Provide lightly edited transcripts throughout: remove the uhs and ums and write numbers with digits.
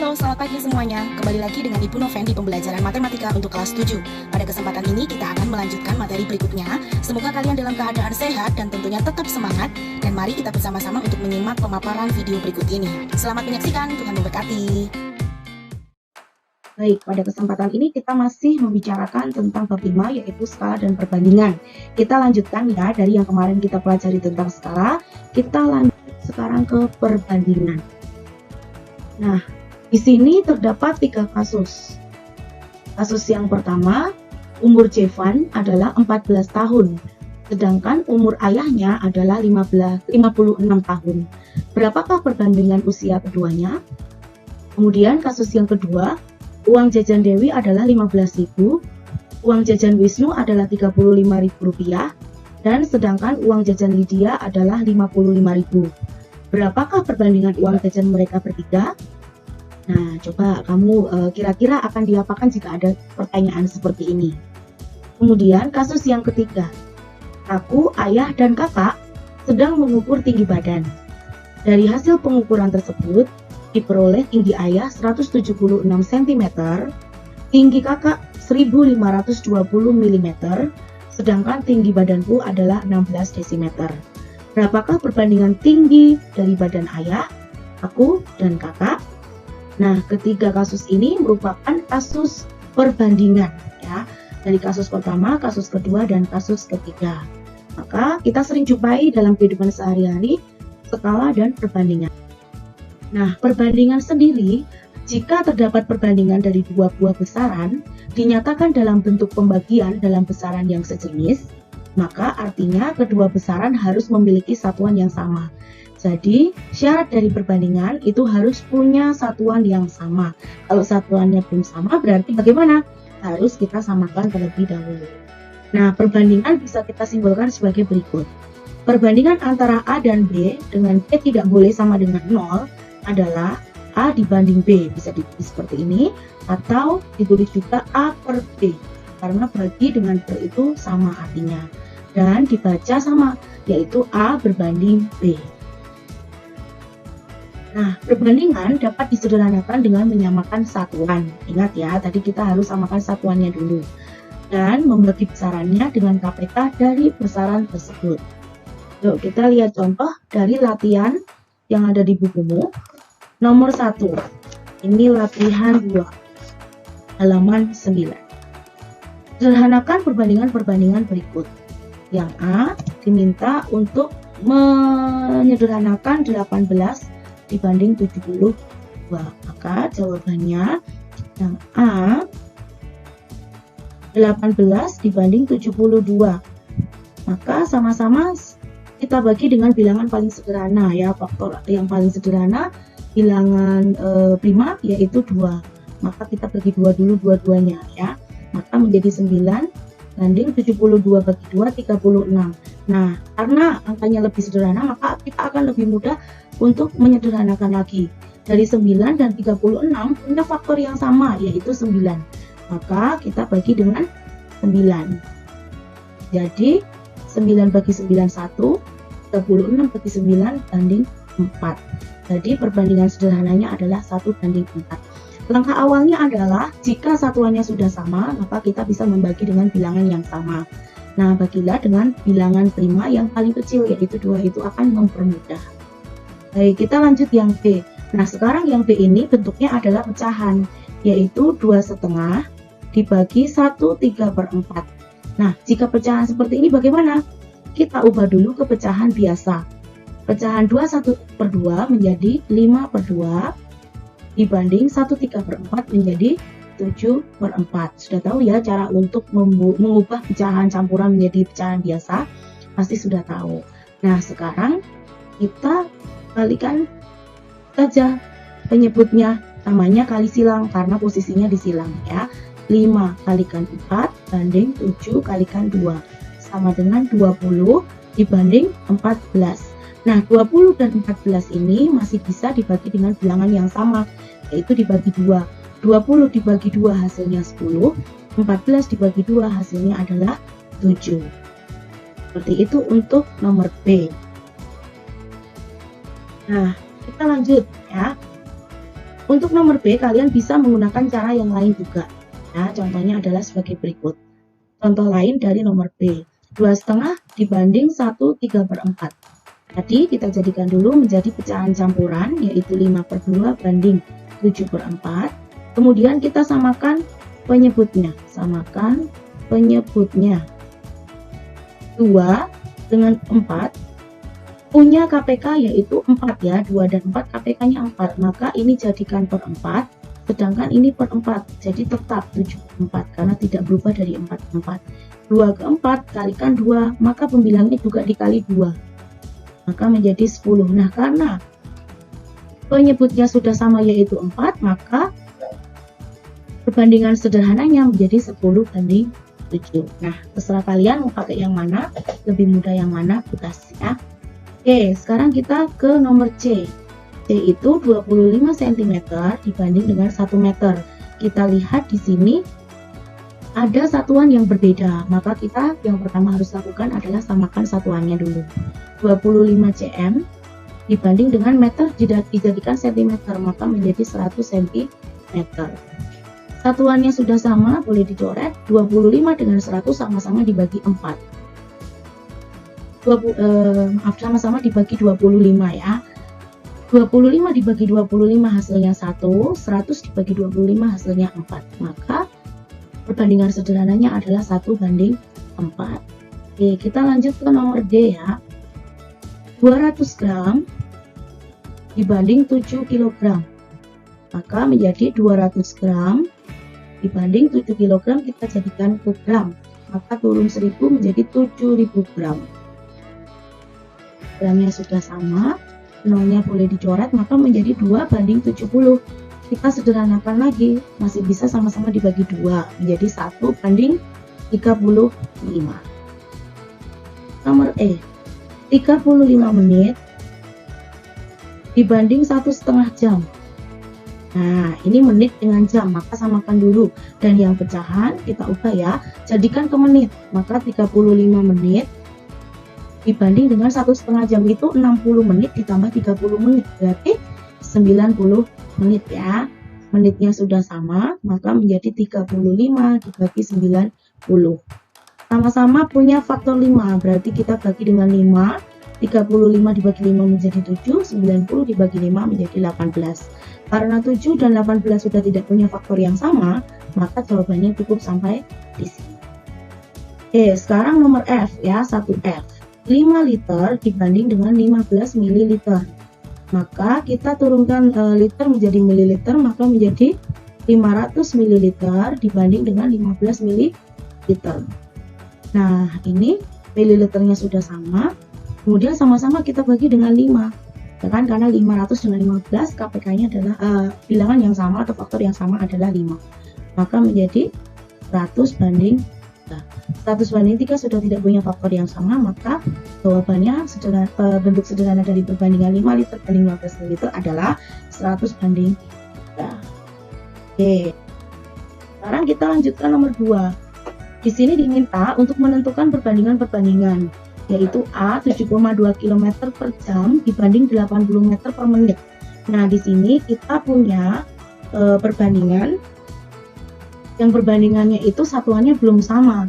Halo, selamat pagi semuanya. Kembali lagi dengan Ibu Noven di pembelajaran matematika untuk kelas 7. Pada kesempatan ini kita akan melanjutkan materi berikutnya. Semoga kalian dalam keadaan sehat dan tentunya tetap semangat. Dan mari kita bersama-sama untuk menyimak pemaparan video berikut ini. Selamat menyaksikan, Tuhan memberkati. Baik, pada kesempatan ini kita masih membicarakan tentang bab 5 yaitu skala dan perbandingan. Kita lanjutkan ya dari yang kemarin kita pelajari tentang skala, kita lanjut sekarang ke perbandingan. Nah, di sini terdapat 3 kasus. Kasus yang pertama, umur Jevan adalah 14 tahun, sedangkan umur ayahnya adalah 56 tahun. Berapakah perbandingan usia keduanya? Kemudian kasus yang kedua, uang jajan Dewi adalah 15.000, uang jajan Wisnu adalah Rp35.000, dan sedangkan uang jajan Lydia adalah 55.000. Berapakah perbandingan uang jajan mereka bertiga? Nah, coba kamu kira-kira akan diapakan jika ada pertanyaan seperti ini. Kemudian kasus yang ketiga, aku, ayah, dan kakak sedang mengukur tinggi badan. Dari hasil pengukuran tersebut, diperoleh tinggi ayah 176 cm, tinggi kakak 1520 mm, sedangkan tinggi badanku adalah 16 cm. Berapakah perbandingan tinggi dari badan ayah, aku, dan kakak? Nah, ketiga kasus ini merupakan kasus perbandingan ya. Dari kasus pertama, kasus kedua, dan kasus ketiga. Maka kita sering jumpai dalam kehidupan sehari-hari skala dan perbandingan. Nah, perbandingan sendiri, jika terdapat perbandingan dari dua buah besaran, dinyatakan dalam bentuk pembagian dalam besaran yang sejenis, maka artinya kedua besaran harus memiliki satuan yang sama. Jadi, syarat dari perbandingan itu harus punya satuan yang sama. Kalau satuannya belum sama, berarti bagaimana? Harus kita samakan terlebih dahulu. Nah, perbandingan bisa kita simpulkan sebagai berikut. Perbandingan antara A dan B dengan B tidak boleh sama dengan 0 adalah A dibanding B. Bisa ditulis seperti ini, atau ditulis juga A per B. Karena bagi dengan per itu sama artinya. Dan dibaca sama, yaitu A berbanding B. Nah, perbandingan dapat disederhanakan dengan menyamakan satuan. Ingat ya, tadi kita harus samakan satuannya dulu. Dan membagi besarannya dengan KPK dari besaran tersebut. Yuk, kita lihat contoh dari latihan yang ada di bukumu. Nomor 1. Ini latihan 2. Halaman 9. Sederhanakan perbandingan-perbandingan berikut. Yang A diminta untuk menyederhanakan 18 dibanding 72. Maka jawabannya yang A 18 dibanding 72. Maka sama-sama kita bagi dengan bilangan paling sederhana ya, faktor yang paling sederhana bilangan prima yaitu 2. Maka kita bagi 2 dulu dua-duanya ya. Maka menjadi 9 banding 72 bagi 2 36. Nah, karena angkanya lebih sederhana, maka kita akan lebih mudah untuk menyederhanakan lagi. Dari 9 dan 36 punya faktor yang sama, yaitu 9. Maka kita bagi dengan 9. Jadi, 9 bagi 9 1, 36 bagi 9 banding 4. Jadi, perbandingan sederhananya adalah 1 banding 4. Langkah awalnya adalah, jika satuannya sudah sama, maka kita bisa membagi dengan bilangan yang sama. Nah, bagilah dengan bilangan prima yang paling kecil, yaitu 2, itu akan mempermudah. Baik, kita lanjut yang B. Nah, sekarang yang B ini bentuknya adalah pecahan, yaitu 2,5 dibagi 1/3/4. Nah, jika pecahan seperti ini bagaimana? Kita ubah dulu ke pecahan biasa. Pecahan 2 1/2 menjadi 5/2 dibanding 1/3/4 menjadi 7/4. Sudah tahu ya cara untuk mengubah pecahan campuran menjadi pecahan biasa? Pasti sudah tahu. Nah, sekarang kita kalikan saja penyebutnya, namanya kali silang karena posisinya disilang ya. 5 kalikan 4 banding 7 kalikan 2 sama dengan 20 dibanding 14. Nah, 20 dan 14 ini masih bisa dibagi dengan bilangan yang sama, yaitu dibagi 2. 20 dibagi 2 hasilnya 10, 14 dibagi 2 hasilnya adalah 7. Seperti itu untuk nomor B. Nah, kita lanjut ya. Untuk nomor B, kalian bisa menggunakan cara yang lain juga. Nah, contohnya adalah sebagai berikut. Contoh lain dari nomor B, 2,5 dibanding 1/3/4. Tadi kita jadikan dulu menjadi pecahan campuran, yaitu 5/2 banding 7/4. Kemudian kita samakan penyebutnya. Samakan penyebutnya. 2 dengan 4 punya KPK yaitu 4 ya. 2 dan 4 KPK-nya 4. Maka ini jadikan per 4. Sedangkan ini per 4. Jadi tetap 7/4 karena tidak berubah dari 4/4. 2 ke 4 kalikan 2. Maka pembilangnya juga dikali 2. Maka menjadi 10. Nah, karena penyebutnya sudah sama yaitu 4, maka perbandingan sederhananya menjadi 10/7. Nah, terserah kalian mau pakai yang mana, lebih mudah yang mana, bebas ya. Oke, sekarang kita ke nomor C. C itu 25 cm dibanding dengan 1 meter. Kita lihat di sini ada satuan yang berbeda, maka kita yang pertama harus lakukan adalah samakan satuannya dulu. 25 cm dibanding dengan meter dijadikan cm, maka menjadi 100 cm. Satuannya sudah sama, boleh dicoret. 25 dengan 100 sama-sama dibagi 4. Sama-sama dibagi 25 ya. 25 dibagi 25 hasilnya 1, 100 dibagi 25 hasilnya 4. Maka perbandingan sederhananya adalah 1/4. Oke, kita lanjut ke nomor D ya. 200 gram dibanding 7 kg. Maka menjadi 200 gram dibanding 7 kg, kita jadikan ke gram. Maka turun 1000 menjadi 7000 gram. Gramnya sudah sama, nolnya boleh dicoret, maka menjadi 2/70. Kita sederhanakan lagi, masih bisa sama-sama dibagi 2, menjadi 1/35. Nomor E, 35 menit dibanding 1,5 jam. Nah, ini menit dengan jam, maka samakan dulu. Dan yang pecahan kita ubah ya, jadikan ke menit. Maka 35 menit dibanding dengan 1,5 jam itu 60 menit ditambah 30 menit, berarti 90 menit ya. Menitnya sudah sama, maka menjadi 35 dibagi 90. Sama-sama punya faktor 5, berarti kita bagi dengan 5. 35 dibagi 5 menjadi 7, 90 dibagi 5 menjadi 18. Karena 7 dan 18 sudah tidak punya faktor yang sama, maka jawabannya cukup sampai di sini. Oke, sekarang nomor F ya, 1F. 5 liter dibanding dengan 15 ml. Maka kita turunkan liter menjadi mililiter, maka menjadi 500 ml dibanding dengan 15 ml. Nah, ini mililiternya sudah sama. Kemudian sama-sama kita bagi dengan 5. Ya kan, karena 500 dengan 15 KPK-nya adalah bilangan yang sama atau faktor yang sama adalah 5. Maka menjadi 100/3. 100/3 sudah tidak punya faktor yang sama, maka jawabannya bentuk sederhana dari perbandingan 5 liter banding 15 ml adalah 100/3. Oke. Sekarang kita lanjutkan nomor 2. Di sini diminta untuk menentukan perbandingan, yaitu A 7,2 km per jam dibanding 80 meter per menit. Nah, di sini kita punya perbandingan yang perbandingannya itu satuannya belum sama.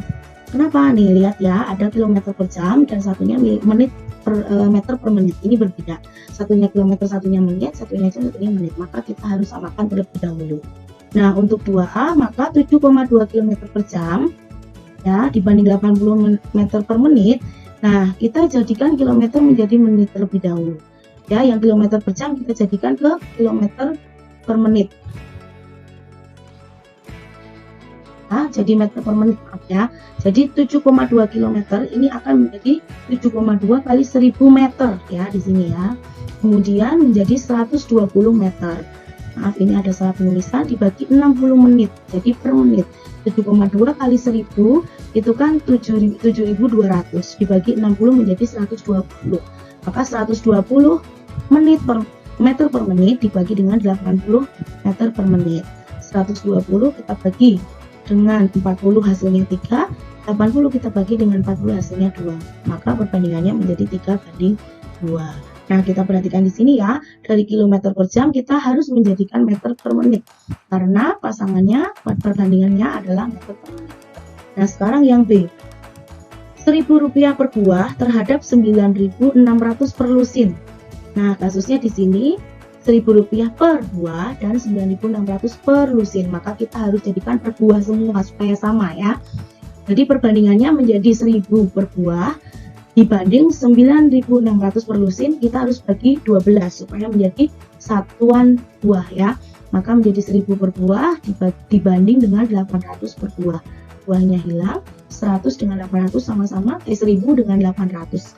Kenapa? Nih, lihat ya, ada kilometer per jam dan satunya menit per meter per menit. Ini berbeda. Satunya kilometer, satunya menit, satunya jam, satunya menit. Maka kita harus samakan terlebih dahulu. Nah, untuk 2A maka 7,2 km per jam ya dibanding 80 meter per menit. Nah, kita jadikan kilometer menjadi menit terlebih dahulu. Ya, yang kilometer per jam kita jadikan ke kilometer per menit. Nah, jadi meter per menit, maaf ya. Jadi 7,2 km ini akan menjadi 7,2 kali 1000 meter ya di sini ya. Kemudian menjadi 120 meter. Maaf, ini ada salah penulisan, dibagi 60 menit. Jadi per menit 7,2 kali 1000 itu kan 7.200 dibagi 60 menjadi 120. Maka 120 menit per meter per menit dibagi dengan 80 meter per menit. 120 kita bagi dengan 40 hasilnya 3, 80 kita bagi dengan 40 hasilnya 2. Maka perbandingannya menjadi 3/2. Nah, kita perhatikan di sini ya, dari kilometer per jam kita harus menjadikan meter per menit karena pasangannya perbandingannya adalah meter per menit. Nah, sekarang yang B. Rp1.000 per buah terhadap 9.600 per lusin. Nah, kasusnya di sini Rp1.000 per buah dan 9.600 per lusin. Maka kita harus jadikan per buah semua supaya sama ya. Jadi perbandingannya menjadi 1.000 per buah dibanding 9.600 per lusin, kita harus bagi 12 supaya menjadi satuan buah ya. Maka menjadi 1.000 per buah dibanding dengan 800 per buah. Buahnya hilang, 100 dengan 800 sama-sama, 1.000 dengan 800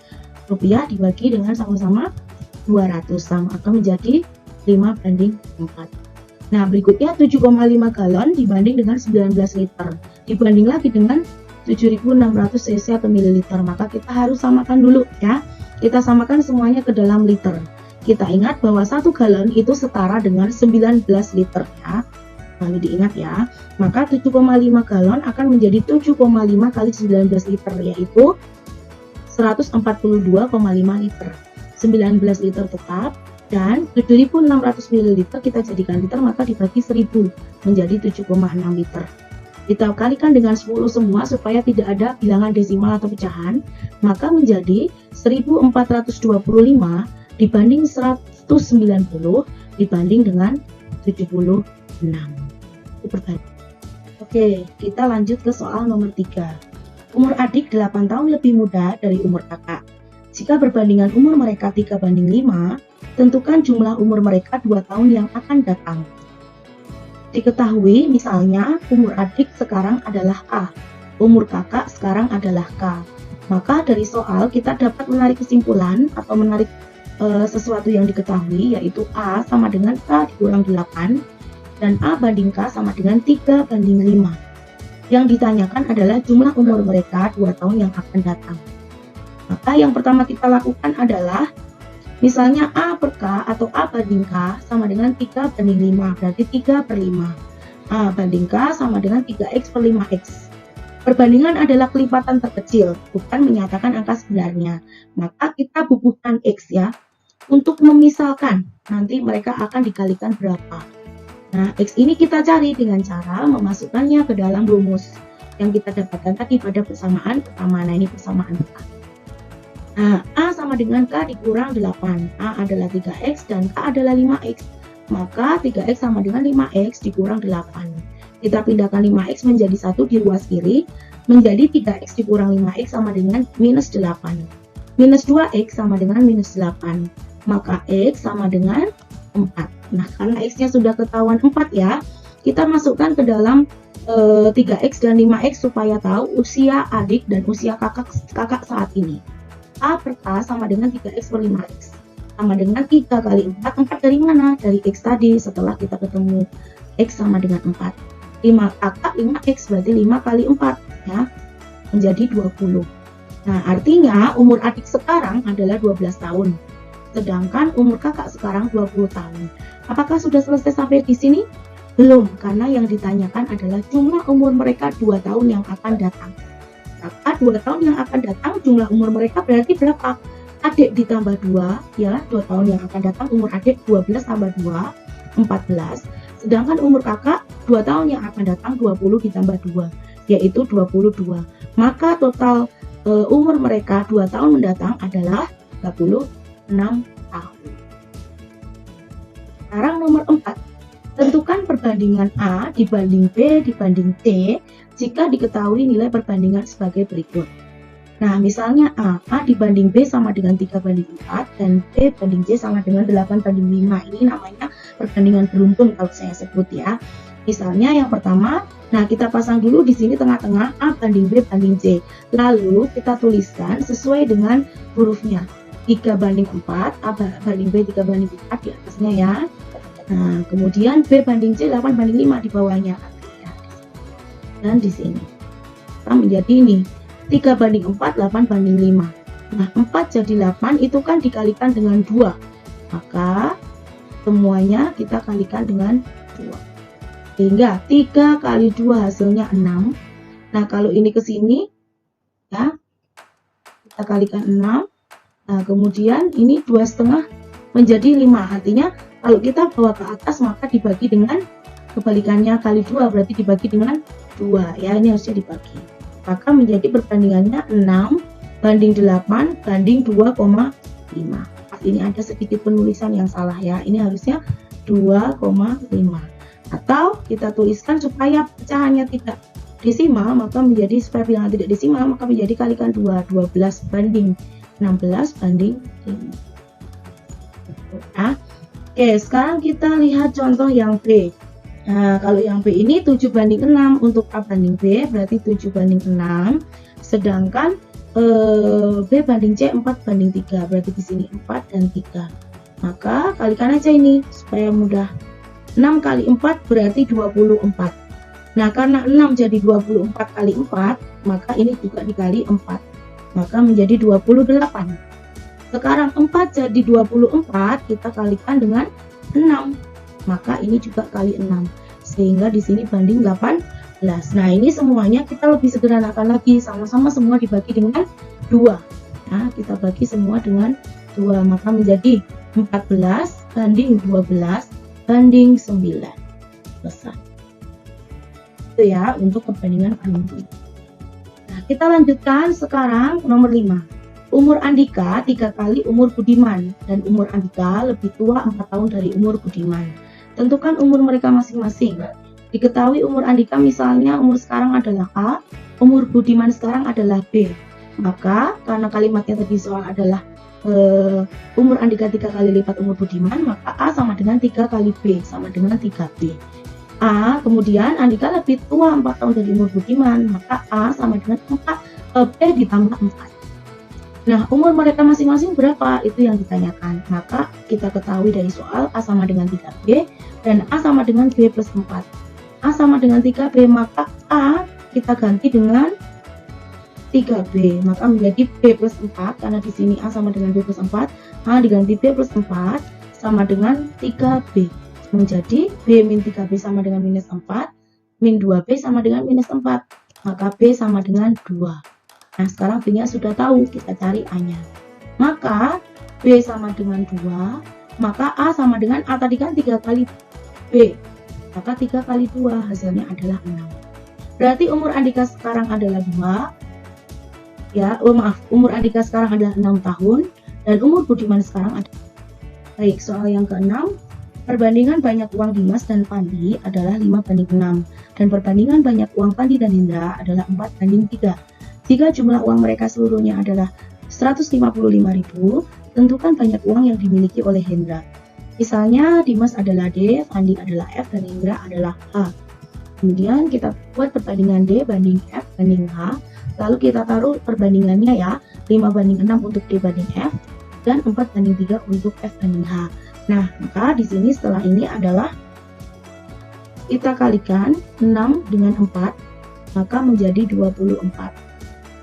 rupiah dibagi dengan sama-sama 200, sama akan menjadi 5:4. Nah, berikutnya 7,5 galon dibanding dengan 19 liter. Dibanding lagi dengan 7.600 cc atau mililiter, maka kita harus samakan dulu ya. Kita samakan semuanya ke dalam liter. Kita ingat bahwa 1 galon itu setara dengan 19 liter ya. Lalu diingat ya. Maka 7,5 galon akan menjadi 7,5 kali 19 liter, yaitu 142,5 liter. 19 liter tetap dan 7.600 ml kita jadikan liter, maka dibagi 1.000 menjadi 7,6 liter. Kita kalikan dengan 10 semua supaya tidak ada bilangan desimal atau pecahan, maka menjadi 1425 dibanding 190 dibanding dengan 76. Oke, kita lanjut ke soal nomor 3. Umur adik 8 tahun lebih muda dari umur kakak. Jika perbandingan umur mereka 3:5, tentukan jumlah umur mereka 2 tahun yang akan datang. Diketahui misalnya umur adik sekarang adalah A, umur kakak sekarang adalah K. Maka dari soal kita dapat menarik kesimpulan atau menarik sesuatu yang diketahui, yaitu A sama dengan K dikurang 8 dan A banding K sama dengan 3:5. Yang ditanyakan adalah jumlah umur mereka 2 tahun yang akan datang. Maka yang pertama kita lakukan adalah misalnya A per K atau A banding K sama dengan 3:5, berarti 3/5. A banding K sama dengan 3x per 5x. Perbandingan adalah kelipatan terkecil, bukan menyatakan angka sebenarnya. Maka kita bubuhkan X ya. Untuk memisalkan, nanti mereka akan dikalikan berapa. Nah, X ini kita cari dengan cara memasukkannya ke dalam rumus yang kita dapatkan tadi pada persamaan pertama. Nah, ini persamaan kita. Nah, A sama dengan K dikurang 8. A adalah 3x dan K adalah 5x. Maka 3x sama dengan 5x dikurang 8. Kita pindahkan 5x menjadi 1 di ruas kiri. Menjadi 3x dikurang 5x sama dengan minus 8. Minus 2x sama dengan minus 8. Maka x sama dengan 4. Nah, karena x-nya sudah ketahuan 4 ya, kita masukkan ke dalam 3x dan 5x supaya tahu usia adik dan usia kakak saat ini. A per K sama dengan 3x per 5x sama dengan 3 kali 4. 4 dari mana? Dari x tadi setelah kita ketemu x sama dengan 4. 5 kakak 5x berarti 5 kali 4 ya, menjadi 20. Nah, artinya umur adik sekarang adalah 12 tahun. Sedangkan umur kakak sekarang 20 tahun. Apakah sudah selesai sampai di sini? Belum, karena yang ditanyakan adalah jumlah umur mereka 2 tahun yang akan datang. Maka 2 tahun yang akan datang jumlah umur mereka berarti berapa? Adik ditambah 2 ya, 2 tahun yang akan datang umur adik 12 tambah 2 14. Sedangkan umur kakak 2 tahun yang akan datang 20 ditambah 2 yaitu 22. Maka total umur mereka 2 tahun mendatang adalah 36 tahun. Sekarang nomor 4. Tentukan perbandingan A dibanding B dibanding C jika diketahui nilai perbandingan sebagai berikut. Nah, misalnya A dibanding B sama dengan 3:4 dan B banding C sama dengan 8:5. Ini namanya perbandingan beruntun kalau saya sebut ya. Misalnya yang pertama, nah kita pasang dulu di sini tengah-tengah A banding B banding C. Lalu kita tuliskan sesuai dengan hurufnya. 3:4, A banding B 3:4 di atasnya ya. Nah, kemudian B banding C 8:5 di bawahnya. Dan di sini. Kita menjadi ini 3:4, 8:5. Nah, 4 jadi 8 itu kan dikalikan dengan 2. Maka semuanya kita kalikan dengan 2. Sehingga 3 kali 2 hasilnya 6. Nah, kalau ini ke sini ya, kita kalikan 6. Nah, kemudian ini 2,5 menjadi 5. Artinya kalau kita bawa ke atas maka dibagi dengan kebalikannya kali 2, berarti dibagi dengan 2 ya, ini harusnya dibagi. Maka menjadi perbandingannya 6 banding 8 banding 2,5. Ini ada sedikit penulisan yang salah ya, ini harusnya 2,5. Atau kita tuliskan supaya pecahannya tidak desimal, maka menjadi supaya bilangan tidak desimal maka menjadi kalikan 2, 12 banding 16 banding 5. Nah, oke, sekarang kita lihat contoh yang B. Nah, kalau yang B ini 7 banding 6 untuk A banding B berarti 7 banding 6. Sedangkan B banding C 4 banding 3 berarti di sini 4 dan 3. Maka kalikan aja ini supaya mudah. 6 kali 4 berarti 24. Nah, karena 6 jadi 24 kali 4, maka ini juga dikali 4. Maka menjadi 28. Sekarang 4 jadi 24, kita kalikan dengan 6. Maka ini juga kali 6. Sehingga di sini banding 18. Nah, ini semuanya kita lebih sederhanakan lagi, sama-sama semua dibagi dengan 2. Nah, kita bagi semua dengan 2, maka menjadi 14 banding 12 banding 9. Selesai. Itu ya untuk perbandingan kali. Nah, kita lanjutkan sekarang nomor 5. Umur Andika 3 kali umur Budiman, dan umur Andika lebih tua 4 tahun dari umur Budiman. Tentukan umur mereka masing-masing. Diketahui umur Andika misalnya umur sekarang adalah A, umur Budiman sekarang adalah B. Maka karena kalimatnya tadi soal adalah umur Andika 3 kali lipat umur Budiman, maka A sama dengan 3 kali B sama dengan 3B. A, kemudian Andika lebih tua 4 tahun dari umur Budiman, maka A sama dengan 4, B ditambah 4. Nah, umur mereka masing-masing berapa? Itu yang ditanyakan. Maka kita ketahui dari soal A sama dengan 3B dan A sama dengan B plus 4. A sama dengan 3B, maka A kita ganti dengan 3B, maka menjadi B plus 4, karena di sini A sama dengan B plus 4, A diganti B plus 4 sama dengan 3B, menjadi B min 3B sama dengan minus 4, min 2B sama dengan minus 4, maka B sama dengan 2. Nah, sekarang B-nya sudah tahu, kita cari A-nya. Maka B sama dengan 2, maka A sama dengan A tadi kan 3 kali B, maka 3 kali 2 hasilnya adalah 6. Berarti umur Andika sekarang adalah 2. Ya, umur Andika sekarang adalah 6 tahun dan umur Budiman sekarang adalah. Baik, soal yang ke-6. Perbandingan banyak uang Dimas dan Pandi adalah 5 banding 6 dan perbandingan banyak uang Pandi dan Hendra adalah 4 banding 3. Jika jumlah uang mereka seluruhnya adalah 155.000, tentukan banyak uang yang dimiliki oleh Hendra. Misalnya Dimas adalah D, Pandi adalah F, dan Hendra adalah H. Kemudian kita buat perbandingan D banding F banding H. Lalu kita taruh perbandingannya ya, 5 banding 6 untuk D banding F dan 4 banding 3 untuk F banding H. Nah, maka di sini setelah ini adalah kita kalikan 6 dengan 4, maka menjadi 24.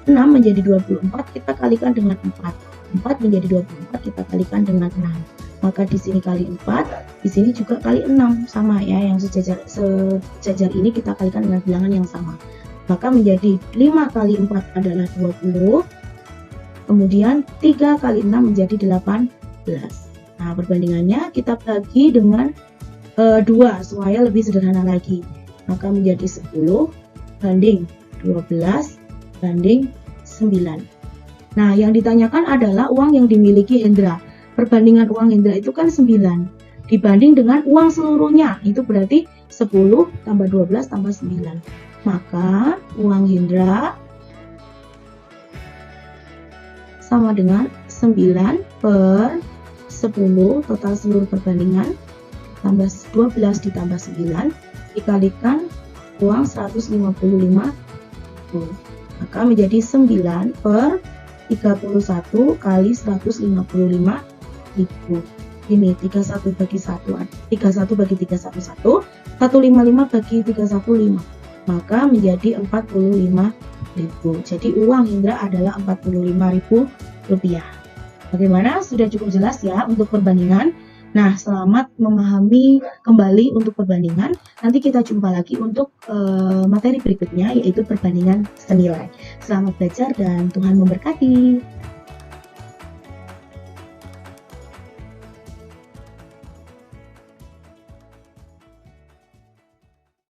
6 menjadi 24, kita kalikan dengan 4. 4 menjadi 24, kita kalikan dengan 6. Maka di sini kali 4, di sini juga kali 6, sama ya, yang sejajar ini kita kalikan dengan bilangan yang sama. Maka menjadi 5 kali 4 adalah 20, kemudian 3 kali 6 menjadi 18. Nah, perbandingannya kita bagi dengan 2 supaya lebih sederhana lagi. Maka menjadi 10 banding 12 banding 9. Nah, yang ditanyakan adalah uang yang dimiliki Hendra. Perbandingan uang Hendra itu kan 9 dibanding dengan uang seluruhnya, itu berarti 10 tambah 12 tambah 9. Maka uang Hendra sama dengan 9 per 10, total seluruh perbandingan tambah 12 ditambah 9 dikalikan uang 155.000, maka menjadi 9 per 31 kali 155.000. Ini 31 bagi 1, 31 bagi 311, 155 bagi 315, maka menjadi 45.000. Jadi uang Hendra adalah 45.000 rupiah. Bagaimana? Sudah cukup jelas ya untuk perbandingan. Nah, selamat memahami kembali untuk perbandingan. Nanti kita jumpa lagi untuk materi berikutnya, yaitu perbandingan senilai. Selamat belajar dan Tuhan memberkati.